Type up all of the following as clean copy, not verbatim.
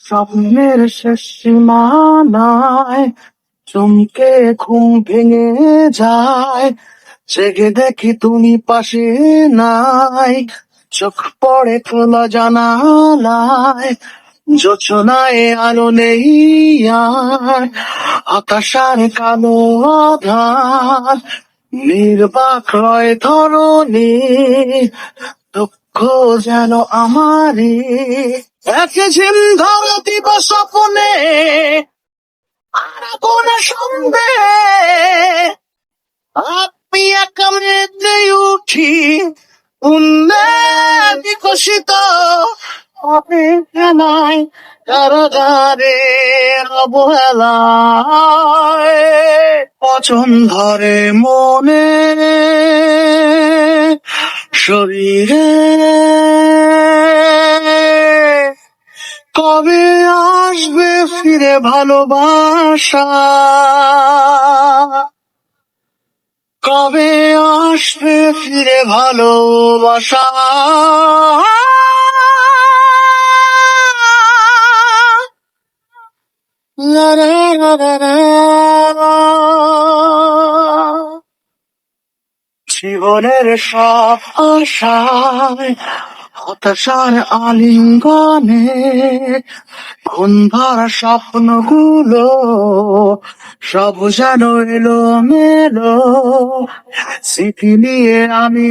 স্বপ্নের শেষ সীমানায় চমকে ঘুম ভেঙে যায়, জেগে দেখি তুমি পাশে নাই, চোখ পড়ে খোলা জানালায়, জোছনায় আলো নেই আর, আকাশের কালো আধার, নির্বাক রয় ধরণী, দুঃখ যেন আমারই, একে ঝিম ধরা দিব স্বপ্নে, আর কোন সন্দেহে আপনি একামড়ে উঠি, উন্নয় বিকশিত হবে খেলায়, কারাগারে অবহেলায়, পচন ধরে মনে শরীরে, কবে আসবে ফিরে ভালোবাসা, কবে আসবে ফিরে ভালোবাসা, লা লা লা লা লা। জীবনের সব আশায় হতাশার আলিঙ্গনে, ঘুম ধরা স্বপ্নগুলো সব যেন এলো মেলো, স্মৃতি নিয়ে আমি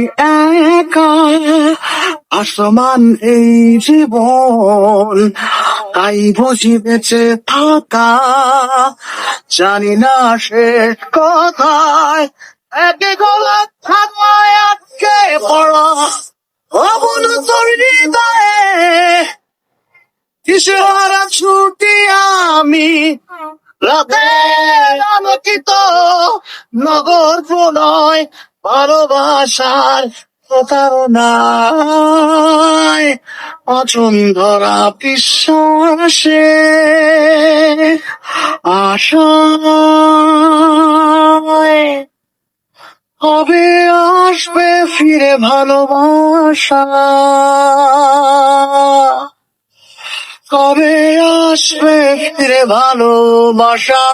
একা, আসমান এই জীবন, তাই বুঝি বেঁচে থাকা, জানি না শেষ কথায়, একে গলা থামায় আটকে পড়া অবনত হৃদয়ে, কিশোরা ছুটি আমি রাতের আলোকিত নগর প্রণয়, ভালোবাসার প্রতারণায়, অচন ধরা বিশ্বাসে আশায়, কবে আসবে ফিরে ভালোবাসা, কবে আসবে ফিরে ভালোবাসা।